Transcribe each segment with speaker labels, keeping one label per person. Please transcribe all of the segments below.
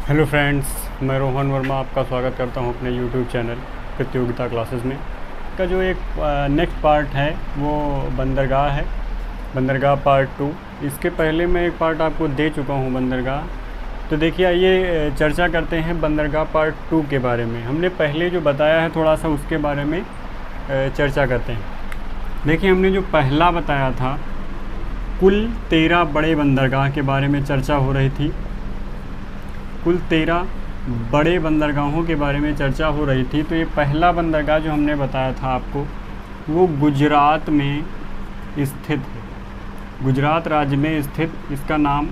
Speaker 1: Hello friends, मैं रोहन वर्मा आपका स्वागत करता हूं अपने यूट्यूब चैनल प्रतियोगिता क्लासेस में। का जो एक नेक्स्ट पार्ट है वो बंदरगाह है, बंदरगाह पार्ट 2। इसके पहले मैं एक पार्ट आपको दे चुका हूं बंदरगाह। तो देखिए, आइए चर्चा करते हैं बंदरगाह पार्ट 2 के बारे में। हमने पहले जो बताया है थोड़ा सा उसके बारे में चर्चा करते हैं। देखिए, हमने जो पहला बताया था कुल 13 बड़े बंदरगाह के बारे में चर्चा हो रही थी। कुल 13 बड़े बंदरगाहों के बारे में चर्चा हो रही थी। तो ये पहला बंदरगाह जो हमने बताया था आपको वो गुजरात में स्थित है, गुजरात राज्य में स्थित। इसका नाम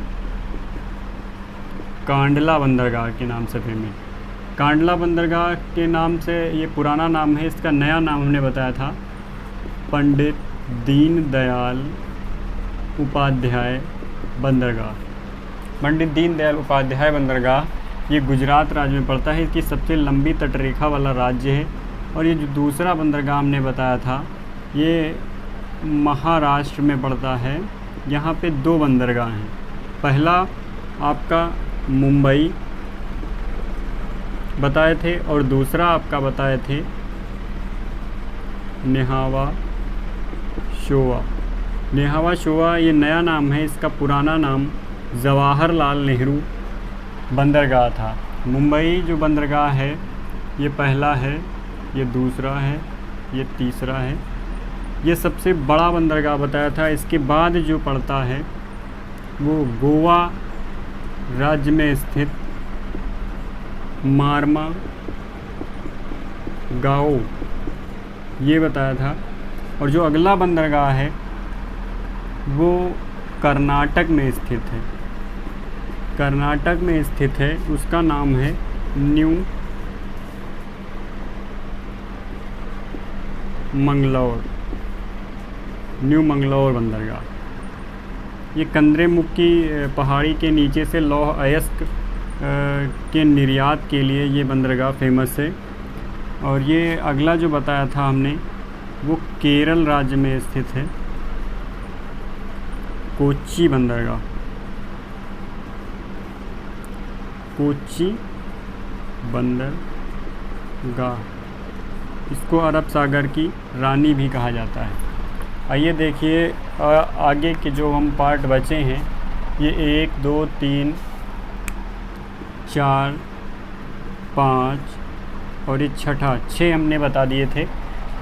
Speaker 1: कांडला बंदरगाह के नाम से फेमस। कांडला बंदरगाह के नाम से ये पुराना नाम है। इसका नया नाम हमने बताया था पंडित दीनदयाल उपाध्याय बंदरगाह। पंडित दीनदयाल उपाध्याय बंदरगाह ये गुजरात राज्य में पड़ता है। इसकी सबसे लंबी तटरेखा वाला राज्य है। और ये जो दूसरा बंदरगाह हमने बताया था ये महाराष्ट्र में पड़ता है। यहाँ पे 2 बंदरगाह हैं। पहला आपका मुंबई बताए थे और दूसरा आपका बताए थे नेहावा शोवा। नेहावा शोवा ये नया नाम है। इसका पुराना नाम जवाहरलाल नेहरू बंदरगाह था। मुंबई जो बंदरगाह है ये पहला है, ये दूसरा है, ये तीसरा है। ये सबसे बड़ा बंदरगाह बताया था। इसके बाद जो पड़ता है वो गोवा राज्य में स्थित मार्मा गाओ ये बताया था। और जो अगला बंदरगाह है वो कर्नाटक में स्थित है। कर्नाटक में स्थित है, उसका नाम है न्यू मंगलौर बंदरगाह। ये कंद्रेमुख की पहाड़ी के नीचे से लौह अयस्क के निर्यात के लिए ये बंदरगाह फेमस है। और ये अगला जो बताया था हमने वो केरल राज्य में स्थित है, कोच्चि बंदरगाह। कोच्चि बंदरगाह, इसको अरब सागर की रानी भी कहा जाता है। आइए देखिए आगे के जो हम पार्ट बचे हैं ये 1 2 3 4 5 और ये छठा 6 हमने बता दिए थे।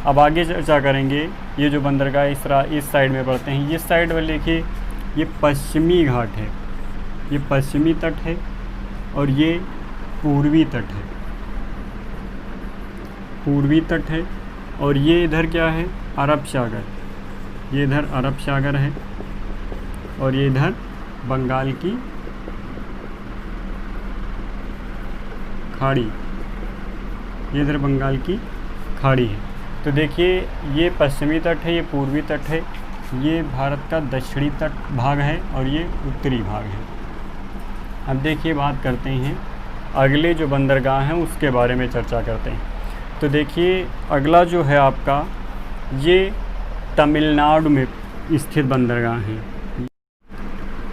Speaker 1: अब आगे चर्चा करेंगे। ये जो बंदरगाह इस साइड में पड़ते हैं। ये साइड में देखिए ये पश्चिमी घाट है, ये पश्चिमी तट है और ये पूर्वी तट है, पूर्वी तट है। और ये इधर क्या है, अरब सागर। ये इधर अरब सागर है और ये इधर बंगाल की खाड़ी, ये इधर बंगाल की खाड़ी है। तो देखिए ये पश्चिमी तट है, ये पूर्वी तट है, ये भारत का दक्षिणी तट भाग है और ये उत्तरी भाग है। अब देखिए बात करते हैं अगले जो बंदरगाह हैं उसके बारे में चर्चा करते हैं। तो देखिए अगला जो है आपका ये तमिलनाडु में स्थित बंदरगाह है।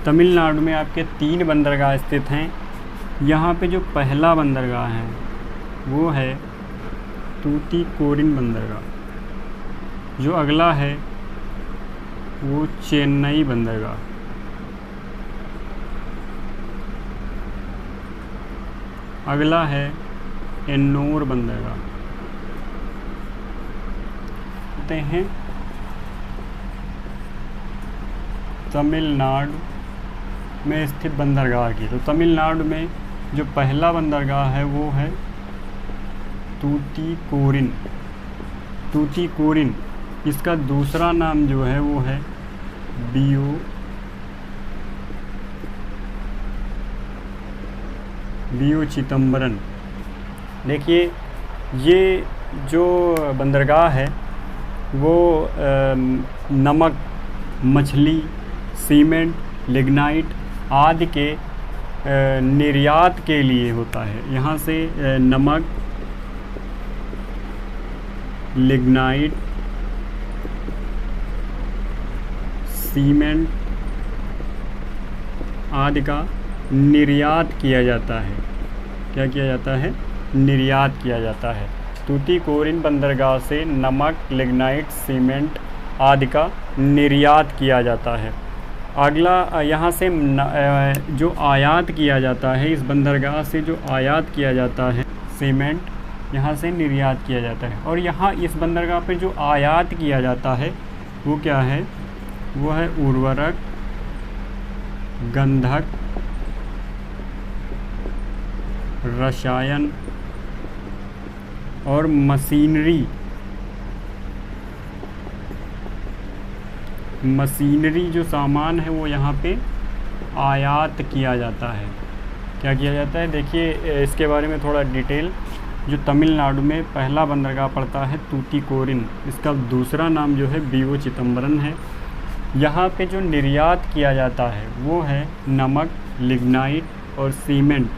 Speaker 1: तमिलनाडु में आपके 3 बंदरगाह स्थित हैं। यहाँ पे जो पहला बंदरगाह है वो है तूतीकोरिन बंदरगाह। जो अगला है वो चेन्नई बंदरगाह। अगला है एन्नोर बंदरगाह। कहते हैं तमिलनाडु में स्थित बंदरगाह की। तो तमिलनाडु में जो पहला बंदरगाह है वो है तूतीकोरिन। तूतीकोरिन, इसका दूसरा नाम जो है वो है बीओ चिदम्बरम। देखिए ये जो बंदरगाह है वो नमक, मछली, सीमेंट, लिग्नाइट आदि के निर्यात के लिए होता है। यहाँ से नमक, लिग्नाइट, सीमेंट आदि का निर्यात किया जाता है। क्या किया जाता है, निर्यात किया जाता है। तूतीकोरिन बंदरगाह से नमक, लिग्नाइट, सीमेंट आदि का निर्यात किया जाता है। अगला यहाँ से जो आयात किया जाता है, इस बंदरगाह से जो आयात किया जाता है सीमेंट, यहाँ से निर्यात किया जाता है। और यहाँ इस बंदरगाह पे जो आयात किया जाता है वो क्या है, वो है उर्वरक, गंधक, रसायन और मशीनरी जो सामान है वो यहाँ पे आयात किया जाता है। क्या किया जाता है, देखिए इसके बारे में थोड़ा डिटेल। जो तमिलनाडु में पहला बंदरगाह पड़ता है तूतीकोरिन, इसका दूसरा नाम जो है बीओ चिदम्बरम है। यहाँ पे जो निर्यात किया जाता है वो है नमक, लिग्नाइट और सीमेंट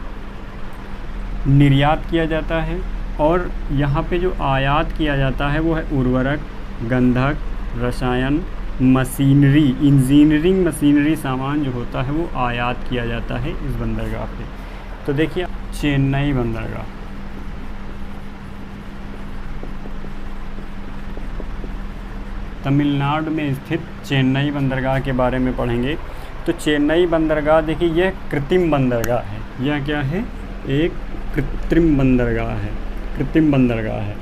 Speaker 1: निर्यात किया जाता है। और यहाँ पे जो आयात किया जाता है वो है उर्वरक, गंधक, रसायन, मशीनरी, इंजीनियरिंग मशीनरी सामान जो होता है वो आयात किया जाता है इस बंदरगाह पे। तो देखिए चेन्नई बंदरगाह, तमिलनाडु में स्थित चेन्नई बंदरगाह के बारे में पढ़ेंगे। तो चेन्नई बंदरगाह देखिए यह कृत्रिम बंदरगाह है। यह क्या है, एक कृत्रिम बंदरगाह है, कृत्रिम बंदरगाह है।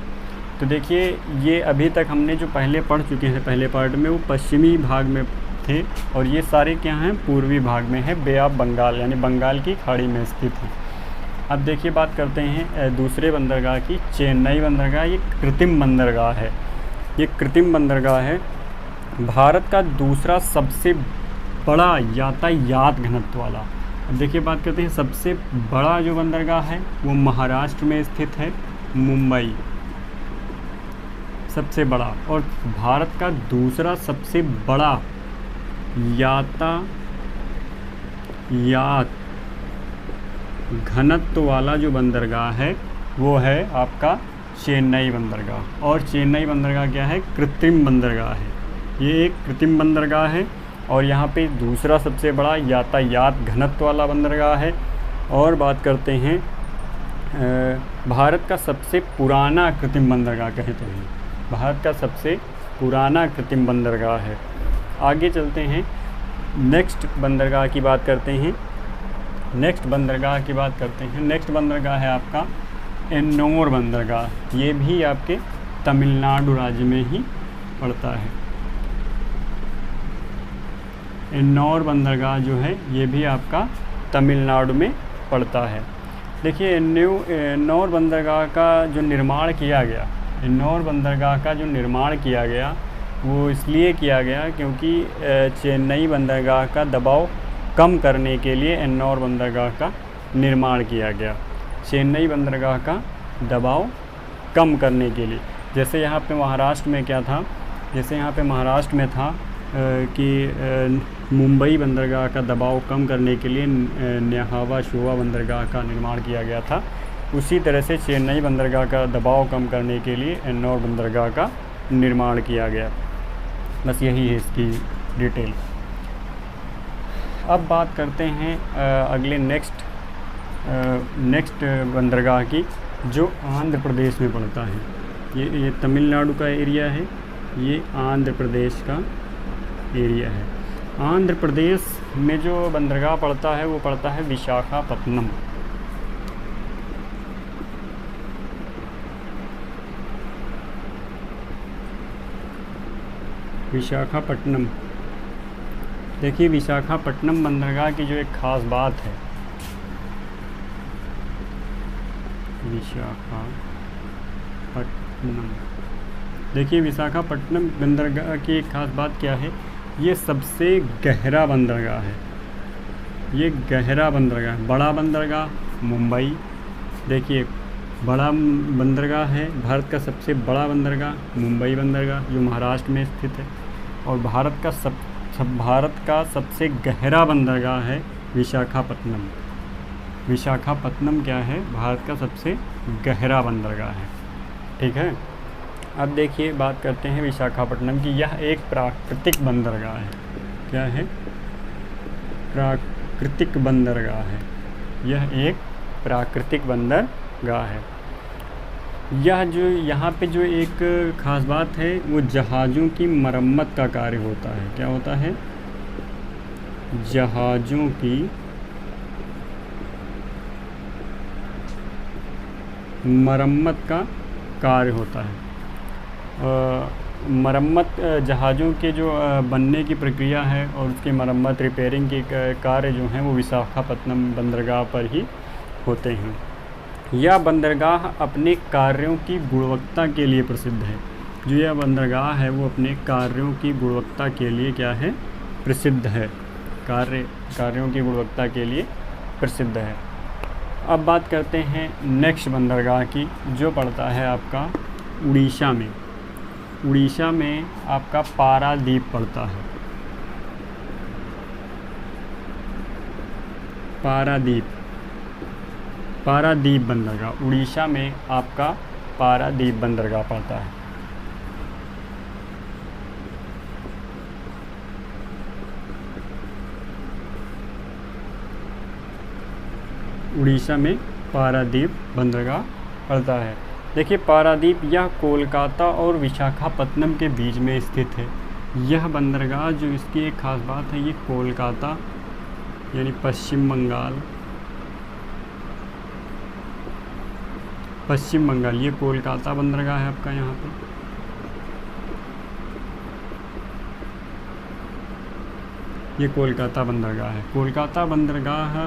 Speaker 1: तो देखिए ये अभी तक हमने जो पहले पढ़ चुके हैं पहले पार्ट में, वो पश्चिमी भाग में थे और ये सारे क्या हैं, पूर्वी भाग में है, बे ऑफ बंगाल यानी बंगाल की खाड़ी में स्थित है। अब देखिए बात करते हैं दूसरे बंदरगाह की, चेन्नई बंदरगाह। ये कृत्रिम बंदरगाह है, ये कृत्रिम बंदरगाह है। भारत का दूसरा सबसे बड़ा यातायात घनत्व वाला। अब देखिए बात करते हैं सबसे बड़ा जो बंदरगाह है वो महाराष्ट्र में स्थित है, मुंबई सबसे बड़ा। और भारत का दूसरा सबसे बड़ा यातायात घनत्व वाला जो बंदरगाह है वो है आपका चेन्नई बंदरगाह। और चेन्नई बंदरगाह क्या है, कृत्रिम बंदरगाह है। ये एक कृत्रिम बंदरगाह है और यहाँ पे दूसरा सबसे बड़ा यातायात घनत्व वाला बंदरगाह है। और बात करते हैं भारत का सबसे पुराना कृत्रिम बंदरगाह कहें तो ये भारत का सबसे पुराना कृत्रिम बंदरगाह है। आगे चलते हैं, नेक्स्ट बंदरगाह की बात करते हैं। नेक्स्ट बंदरगाह है आपका एन्नोर बंदरगाह। ये भी आपके तमिलनाडु राज्य में ही पड़ता है। एन्नोर बंदरगाह जो है ये भी आपका तमिलनाडु में पड़ता है। देखिए एन्नोर बंदरगाह का जो निर्माण किया गया, एन्नोर बंदरगाह का जो निर्माण किया गया वो इसलिए किया गया क्योंकि चेन्नई बंदरगाह का दबाव कम करने के लिए एन्नोर बंदरगाह का निर्माण किया गया। चेन्नई बंदरगाह का दबाव कम करने के लिए, जैसे यहाँ पे महाराष्ट्र में क्या था, जैसे यहाँ पे महाराष्ट्र में था कि मुंबई बंदरगाह का दबाव कम करने के लिए न्याहावा शोवा बंदरगाह का निर्माण किया गया था, उसी तरह से चेन्नई बंदरगाह का दबाव कम करने के लिए एन्नोर बंदरगाह का निर्माण किया गया। बस यही है इसकी डिटेल। अब बात करते हैं अगले नेक्स्ट बंदरगाह की, जो आंध्र प्रदेश में पड़ता है। ये तमिलनाडु का एरिया है, ये आंध्र प्रदेश का एरिया है। आंध्र प्रदेश में जो बंदरगाह पड़ता है वो पड़ता है विशाखापत्तनम। विशाखापट्टनम, देखिए विशाखापट्टनम बंदरगाह की जो एक ख़ास बात है, विशाखापट्टनम, देखिए विशाखापट्टनम बंदरगाह की एक ख़ास बात क्या है, ये सबसे गहरा बंदरगाह है। ये गहरा बंदरगाह, बड़ा बंदरगाह मुंबई, देखिए बड़ा बंदरगाह है, भारत का सबसे बड़ा बंदरगाह मुंबई बंदरगाह जो महाराष्ट्र में स्थित है। और भारत का सबसे गहरा बंदरगाह है विशाखापत्तनम। विशाखापत्तनम क्या है, भारत का सबसे गहरा बंदरगाह है। ठीक है, अब देखिए बात करते हैं विशाखापट्टनम की। यह एक प्राकृतिक बंदरगाह है। क्या है, प्राकृतिक बंदरगाह है। यह एक प्राकृतिक बंदरगाह है। यह जो यहाँ पे जो एक ख़ास बात है वो जहाज़ों की मरम्मत का कार्य होता है। क्या होता है? जहाज़ों की मरम्मत का कार्य होता है। मरम्मत जहाज़ों के जो बनने की प्रक्रिया है और उसकी मरम्मत रिपेयरिंग के कार्य जो हैं वो विशाखापत्तनम बंदरगाह पर ही होते हैं। यह बंदरगाह अपने कार्यों की गुणवत्ता के लिए प्रसिद्ध है। जो यह बंदरगाह है वो अपने कार्यों की गुणवत्ता के लिए क्या है? प्रसिद्ध है। कार्यों की गुणवत्ता के लिए प्रसिद्ध है। अब बात करते हैं नेक्स्ट बंदरगाह की, जो पड़ता है आपका उड़ीसा में। उड़ीसा में आपका पारादीप पड़ता है। पारादीप बंदरगाह, उड़ीसा में आपका पारादीप बंदरगाह पड़ता है। उड़ीसा में पारादीप बंदरगाह पड़ता है। देखिए, पारादीप यह कोलकाता और विशाखापत्तनम के बीच में स्थित है। यह बंदरगाह जो इसकी एक ख़ास बात है, ये कोलकाता यानी पश्चिम बंगाल, ये कोलकाता बंदरगाह है आपका। यहाँ पे ये कोलकाता बंदरगाह है। कोलकाता बंदरगाह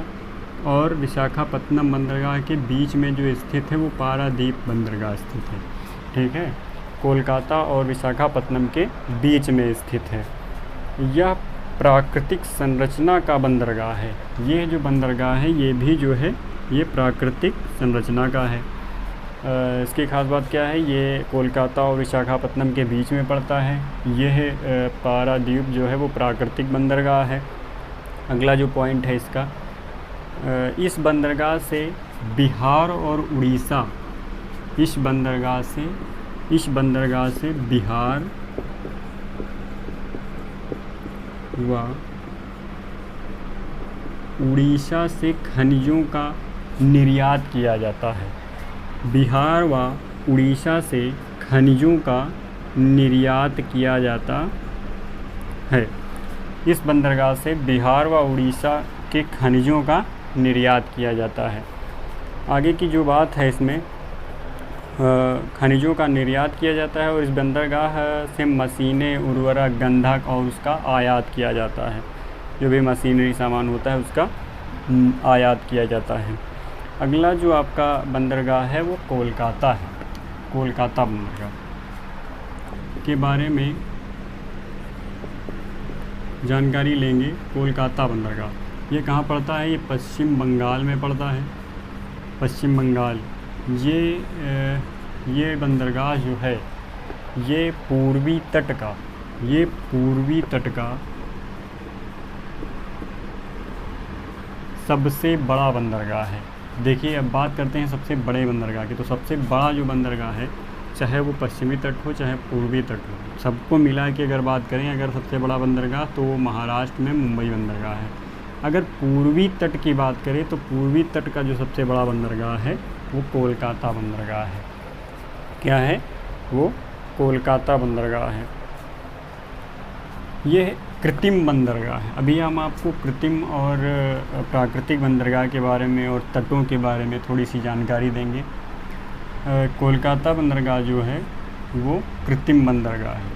Speaker 1: और विशाखापत्तनम बंदरगाह के बीच में जो स्थित है वो पारादीप बंदरगाह स्थित है। ठीक है, कोलकाता और विशाखापत्तनम के बीच में स्थित है। यह प्राकृतिक संरचना का बंदरगाह है। ये जो बंदरगाह है ये भी जो है ये प्राकृतिक संरचना का है। इसकी खास बात क्या है? ये कोलकाता और विशाखापत्तनम के बीच में पड़ता है। यह पारादीप जो है वो प्राकृतिक बंदरगाह है। अगला जो पॉइंट है इसका, इस बंदरगाह से बिहार और उड़ीसा, इस बंदरगाह से बिहार व उड़ीसा से खनिजों का निर्यात किया जाता है। बिहार व उड़ीसा से खनिजों का निर्यात किया जाता है। इस बंदरगाह से बिहार व उड़ीसा के खनिजों का निर्यात किया जाता है। आगे की जो बात है इसमें, खनिजों का निर्यात किया जाता है और इस बंदरगाह से मशीनें, उर्वरक, गंधक और उसका आयात किया जाता है। जो भी मशीनरी सामान होता है उसका आयात किया जाता है। अगला जो आपका बंदरगाह है वो कोलकाता है। कोलकाता बंदरगाह के बारे में जानकारी लेंगे। कोलकाता बंदरगाह ये कहाँ पड़ता है? ये पश्चिम बंगाल में पड़ता है। पश्चिम बंगाल। ये बंदरगाह जो है ये पूर्वी तट का सबसे बड़ा बंदरगाह है। देखिए, अब बात करते हैं सबसे बड़े बंदरगाह की। तो सबसे बड़ा जो बंदरगाह है, चाहे वो पश्चिमी तट हो चाहे पूर्वी तट हो, सबको मिला के अगर बात करें, अगर सबसे बड़ा बंदरगाह तो वो महाराष्ट्र में मुंबई बंदरगाह है। अगर पूर्वी तट की बात करें तो पूर्वी तट का जो सबसे बड़ा बंदरगाह है वो कोलकाता बंदरगाह है। क्या है? वो कोलकाता बंदरगाह है। ये कृत्रिम बंदरगाह है। अभी हम आपको कृत्रिम और प्राकृतिक बंदरगाह के बारे में और तटों के बारे में थोड़ी सी जानकारी देंगे। कोलकाता बंदरगाह जो है वो कृत्रिम बंदरगाह है।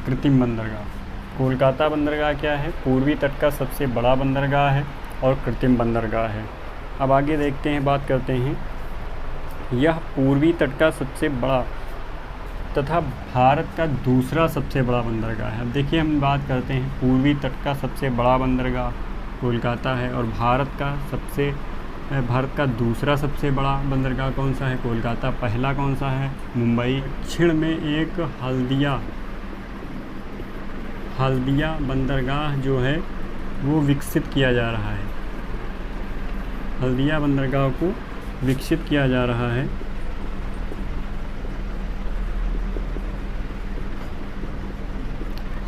Speaker 1: कृत्रिम बंदरगाह। कोलकाता बंदरगाह क्या है? पूर्वी तट का सबसे बड़ा बंदरगाह है और कृत्रिम बंदरगाह है। अब आगे देखते हैं, बात करते हैं। यह पूर्वी तट का सबसे बड़ा तथा भारत का दूसरा सबसे बड़ा बंदरगाह है। अब देखिए, हम बात करते हैं पूर्वी तट का सबसे बड़ा बंदरगाह कोलकाता है और भारत का दूसरा सबसे बड़ा बंदरगाह कौन सा है? कोलकाता। पहला कौन सा है? मुंबई। दक्षिण में एक हल्दिया बंदरगाह जो है वो विकसित किया जा रहा है। हल्दिया बंदरगाह को विकसित किया जा रहा है।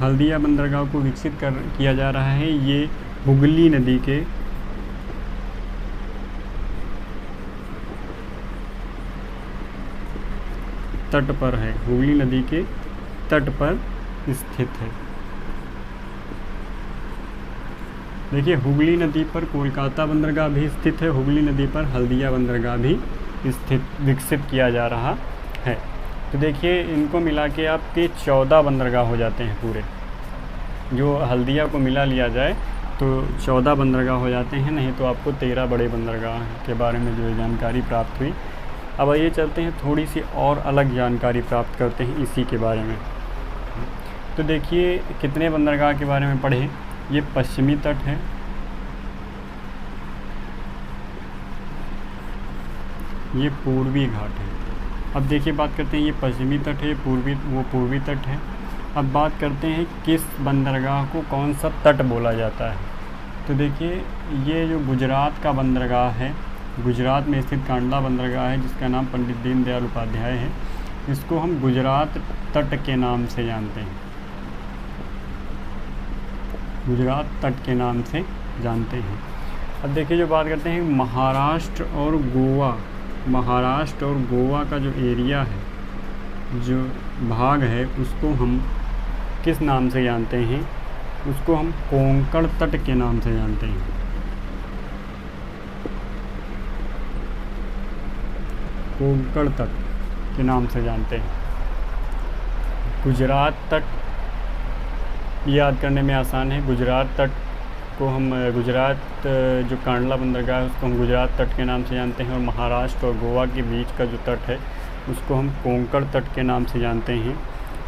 Speaker 1: हल्दिया बंदरगाह को विकसित किया जा रहा है। ये हुगली नदी के तट पर है, हुगली नदी के तट पर स्थित है। देखिए हुगली नदी पर कोलकाता बंदरगाह भी स्थित है, हुगली नदी पर हल्दिया बंदरगाह भी विकसित किया जा रहा है। तो देखिए इनको मिला के आपके 14 बंदरगाह हो जाते हैं पूरे। जो हल्दिया को मिला लिया जाए तो 14 बंदरगाह हो जाते हैं, नहीं तो आपको 13 बड़े बंदरगाह के बारे में जो जानकारी प्राप्त हुई। अब आइए चलते हैं थोड़ी सी और अलग जानकारी प्राप्त करते हैं इसी के बारे में। तो देखिए कितने बंदरगाह के बारे में पढ़े। ये पश्चिमी तट है, ये पूर्वी घाट है। अब देखिए बात करते हैं, ये पश्चिमी तट है, पूर्वी तट है। अब बात करते हैं किस बंदरगाह को कौन सा तट बोला जाता है। तो देखिए ये जो गुजरात का बंदरगाह है, गुजरात में स्थित कांडला बंदरगाह है जिसका नाम पंडित दीनदयाल उपाध्याय है, इसको हम गुजरात तट के नाम से जानते हैं, गुजरात तट के नाम से जानते हैं। अब देखिए जो बात करते हैं महाराष्ट्र और गोवा का जो एरिया है, जो भाग है, उसको हम किस नाम से जानते हैं, उसको हम कोंकण तट के नाम से जानते हैं। कोंकण तट के नाम से जानते हैं। गुजरात तट याद करने में आसान है, गुजरात तट को हम जो कांडला बंदरगाह है उसको हम गुजरात तट के नाम से जानते हैं, और महाराष्ट्र और गोवा के बीच का जो तट है उसको हम कोंकण तट के नाम से जानते हैं।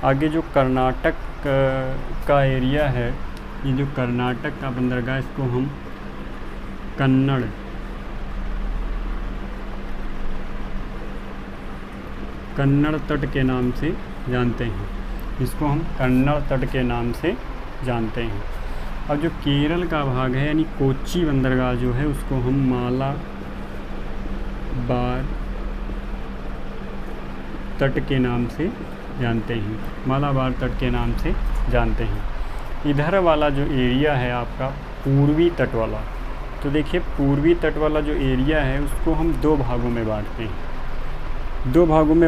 Speaker 1: आगे जो कर्नाटक का एरिया है, ये जो कर्नाटक का बंदरगाह, इसको हम कन्नड़ तट के नाम से जानते हैं, इसको हम कन्नड़ तट के नाम से जानते हैं। अब जो केरल का भाग है यानी कोच्चि बंदरगाह जो है, उसको हम मालाबार तट के नाम से जानते हैं, मालाबार तट के नाम से जानते हैं। इधर वाला जो एरिया है आपका पूर्वी तट वाला, तो देखिए पूर्वी तट वाला जो एरिया है उसको हम दो भागों में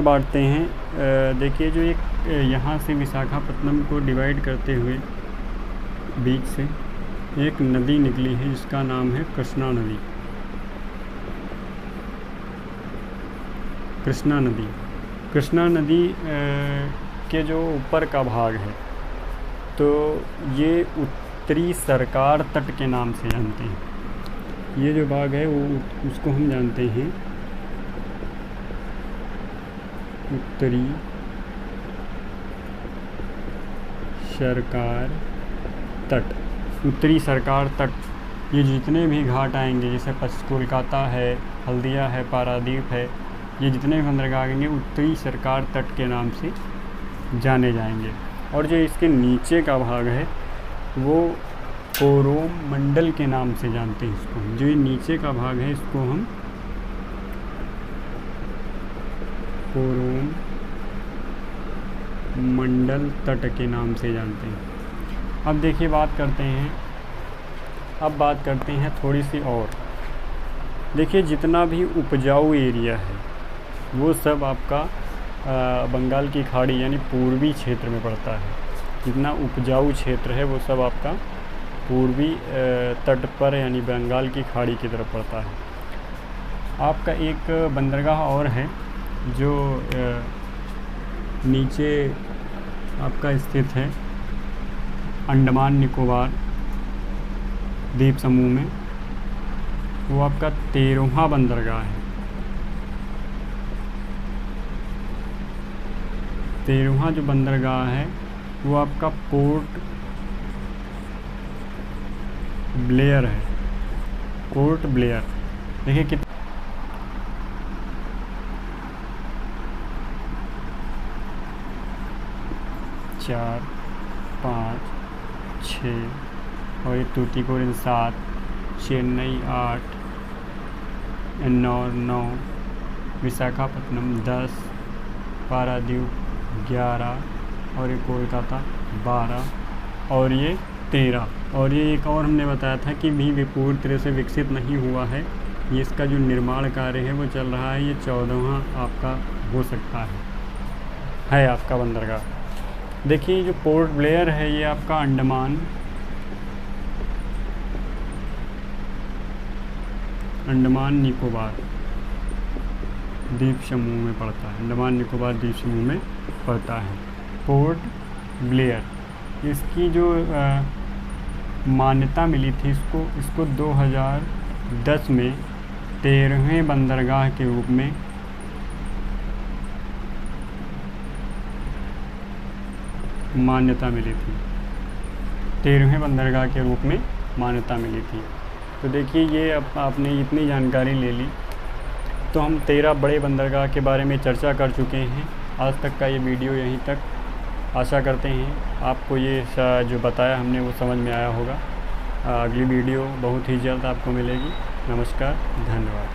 Speaker 1: बांटते हैं। देखिए जो एक यहाँ से विशाखापत्तनम को डिवाइड करते हुए बीच से एक नदी निकली है जिसका नाम है कृष्णा नदी के जो ऊपर का भाग है, तो ये उत्तरी सरकार तट के नाम से जानते हैं। ये जो भाग है वो उसको हम जानते हैं उत्तरी सरकार तट। ये जितने भी घाट आएंगे, जैसे कोलकाता है, हल्दिया है, पारादीप है, ये जितने भी बंदरगाह आएंगे उत्तरी सरकार तट के नाम से जाने जाएंगे। और जो इसके नीचे का भाग है वो कोरोमंडल के नाम से जानते हैं इसको। जो ये नीचे का भाग है इसको हम कोरोमंडल तट के नाम से जानते हैं। अब देखिए बात करते हैं थोड़ी सी और। देखिए जितना भी उपजाऊ एरिया है वो सब आपका बंगाल की खाड़ी यानी पूर्वी क्षेत्र में पड़ता है। जितना उपजाऊ क्षेत्र है वो सब आपका पूर्वी तट पर यानी बंगाल की खाड़ी की तरफ पड़ता है। आपका एक बंदरगाह और है जो नीचे आपका स्थित है अंडमान निकोबार द्वीप समूह में, वो आपका 13वां बंदरगाह है। 13वां जो बंदरगाह है वो आपका पोर्ट ब्लेयर है, पोर्ट ब्लेयर। देखिए कितना 4, 5, 6 और ये तूतीकोरिन 7, चेन्नई 8, एन्नौर 9, विशाखापत्तनम 10, पारादीप 11 और ये कोलकाता 12 और ये 13। और ये एक और हमने बताया था कि भी पूरी तरह से विकसित नहीं हुआ है, ये इसका जो निर्माण कार्य है वो चल रहा है, ये 14वां आपका हो सकता है। है आपका बंदरगाह। देखिए जो पोर्ट ब्लेयर है ये आपका अंडमान निकोबार द्वीप समूह में पड़ता है। अंडमान निकोबार द्वीप समूह में पड़ता है पोर्ट ब्लेयर। इसकी जो मान्यता मिली थी इसको 2010 में 13वें बंदरगाह के रूप में मान्यता मिली थी। 13वें बंदरगाह के रूप में मान्यता मिली थी। तो देखिए ये आपने इतनी जानकारी ले ली। तो हम 13 बड़े बंदरगाह के बारे में चर्चा कर चुके हैं। आज तक का ये वीडियो यहीं तक। आशा करते हैं आपको ये जो बताया हमने वो समझ में आया होगा। अगली वीडियो बहुत ही जल्द आपको मिलेगी। नमस्कार, धन्यवाद।